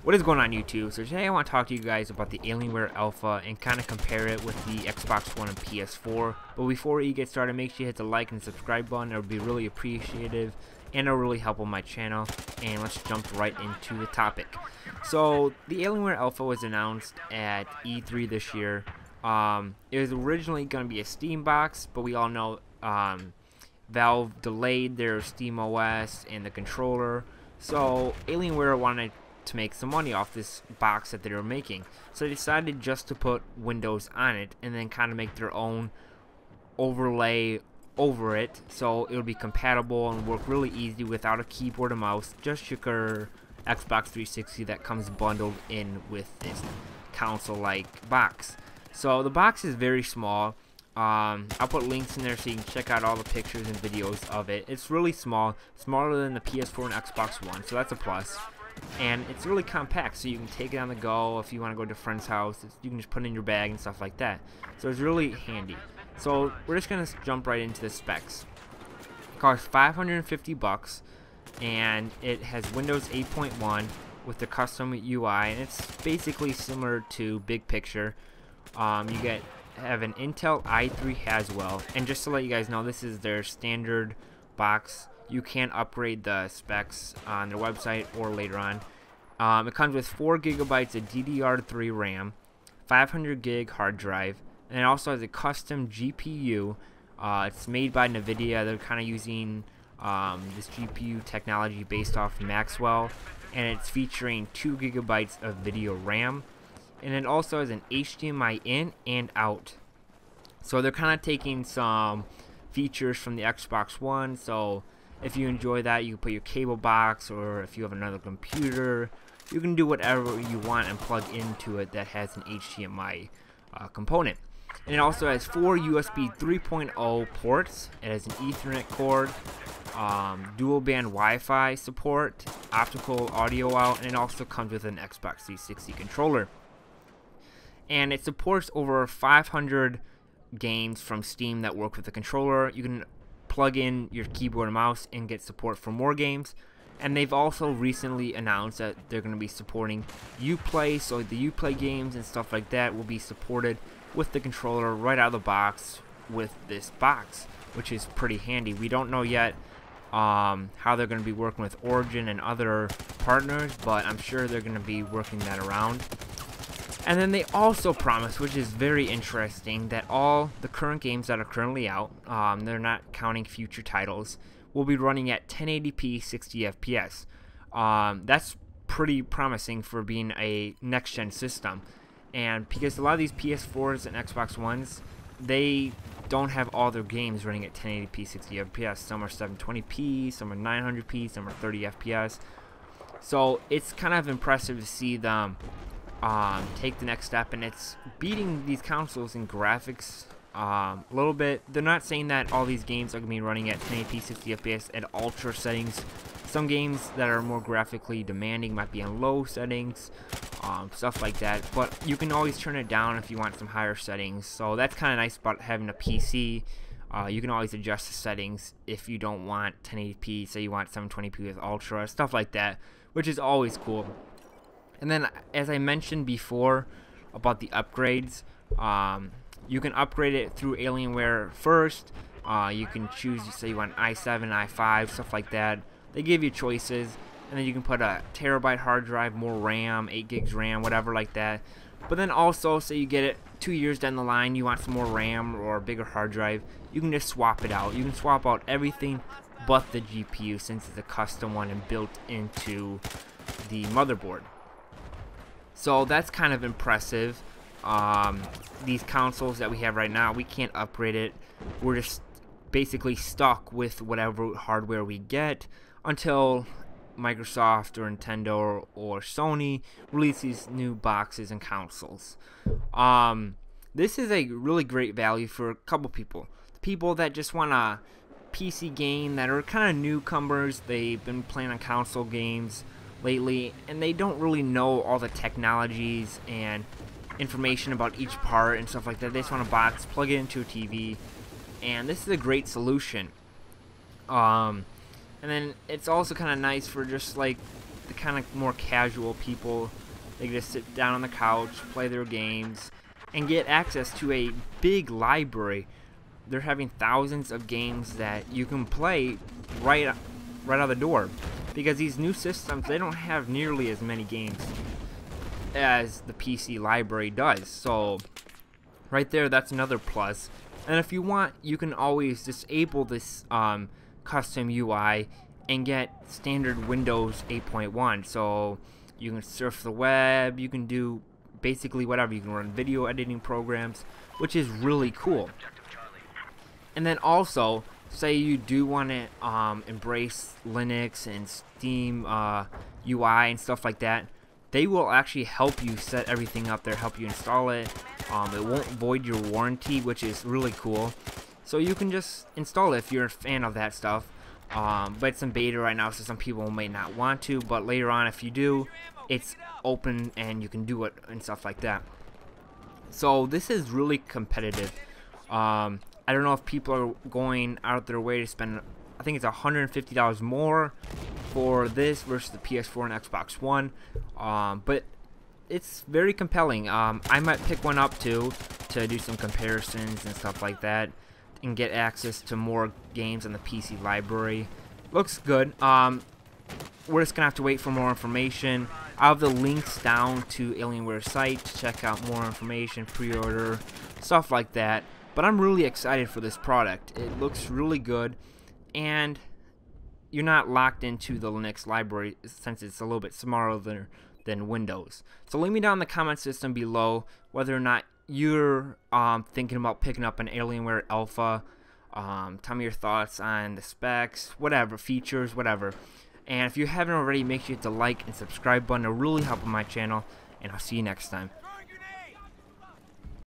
What is going on YouTube? So today I want to talk to you guys about the Alienware Alpha and kind of compare it with the Xbox One and PS4. But before you get started, make sure you hit the like and subscribe button. It would be really appreciative and it'll really help on my channel. And let's jump right into the topic. So the Alienware Alpha was announced at E3 this year. It was originally going to be a Steam box, but we all know Valve delayed their Steam OS and the controller. So Alienware wanted to make some money off this box that they were making, so they decided just to put Windows on it and then kind of make their own overlay over it, so it'll be compatible and work really easy without a keyboard and mouse, just your Xbox 360 that comes bundled in with this console-like box. So the box is very small. I'll put links in there so you can check out all the pictures and videos of it. It's really small, smaller than the PS4 and Xbox One, so that's a plus. And it's really compact, so you can take it on the go. If you want to go to a friend's house, you can just put it in your bag and stuff like that. So it's really handy. So we're just going to jump right into the specs. It costs $550 and it has Windows 8.1 with the custom UI, and it's basically similar to Big Picture. You have an Intel i3 Haswell, and just to let you guys know, this is their standard box. You can upgrade the specs on their website or later on. It comes with 4 GB of DDR3 RAM, 500 gig hard drive, and it also has a custom GPU. It's made by NVIDIA. They're kind of using this GPU technology based off Maxwell, and it's featuring 2 GB of video RAM, and it also has an HDMI in and out. So they're kind of taking some features from the Xbox One. So if you enjoy that, you can put your cable box, or if you have another computer, you can do whatever you want and plug into it that has an HDMI component. And it also has 4 USB 3.0 ports. It has an Ethernet cord, dual band Wi-Fi support, optical audio out, and it also comes with an Xbox 360 controller. And it supports over 500 games from Steam that work with the controller. You can plug in your keyboard and mouse and get support for more games. And they've also recently announced that they're going to be supporting Uplay, so the Uplay games and stuff like that will be supported with the controller right out of the box with this box, which is pretty handy. We don't know yet how they're going to be working with Origin and other partners, but I'm sure they're going to be working that around. And then they also promise, which is very interesting, that all the current games that are currently out, they're not counting future titles, will be running at 1080p 60 FPS. That's pretty promising for being a next-gen system. And because a lot of these PS4s and Xbox Ones, they don't have all their games running at 1080p 60 FPS. Some are 720p, some are 900p, some are 30 FPS. So it's kind of impressive to see them take the next step, and it's beating these consoles in graphics a little bit. They're not saying that all these games are going to be running at 1080p 60 FPS at ultra settings. Some games that are more graphically demanding might be on low settings, stuff like that, but you can always turn it down if you want some higher settings. So that's kind of nice about having a PC. You can always adjust the settings if you don't want 1080p, say you want 720p with ultra, stuff like that, which is always cool. And then, as I mentioned before about the upgrades, you can upgrade it through Alienware first. You can choose, say you want i7, i5, stuff like that. They give you choices, and then you can put a terabyte hard drive, more RAM, 8 gigs RAM, whatever like that. But then also, say you get it 2 years down the line, you want some more RAM or a bigger hard drive, you can just swap it out. You can swap out everything but the GPU, since it's a custom one and built into the motherboard. So that's kind of impressive. These consoles that we have right now, we can't upgrade it. We're just basically stuck with whatever hardware we get until Microsoft or Nintendo or Sony release these new boxes and consoles. This is a really great value for a couple people. The people that just want a PC game, that are kind of newcomers. They've been playing on console games lately, and they don't really know all the technologies and information about each part and stuff like that. They just want a box, plug it into a TV, and this is a great solution. And then it's also kind of nice for just like the kind of more casual people. They can just sit down on the couch, play their games, and get access to a big library. They're having thousands of games that you can play right out the door, because these new systems, they don't have nearly as many games as the PC library does. So right there, that's another plus. And if you want, you can always disable this custom UI and get standard Windows 8.1. So you can surf the web, you can do basically whatever. You can run video editing programs, which is really cool. And then also, say you do want to embrace Linux and Steam UI and stuff like that, they will actually help you set everything up there, help you install it. It won't void your warranty, which is really cool. So you can just install it if you're a fan of that stuff. But it's in beta right now, so some people may not want to, but later on, if you do, it's open and you can do it and stuff like that. So this is really competitive. I don't know if people are going out their way to spend, I think it's $150 more for this versus the PS4 and Xbox One, but it's very compelling. I might pick one up too to do some comparisons and stuff like that, and get access to more games on the PC library. Looks good. We're just gonna have to wait for more information. I'll have the links down to Alienware site to check out more information, pre-order, stuff like that. But I'm really excited for this product. It looks really good, and you're not locked into the Linux library since it's a little bit smaller than Windows. So leave me down in the comment system below whether or not you're thinking about picking up an Alienware Alpha. Tell me your thoughts on the specs, whatever, features, whatever. And if you haven't already, make sure you hit the like and subscribe button to really help my channel, and I'll see you next time.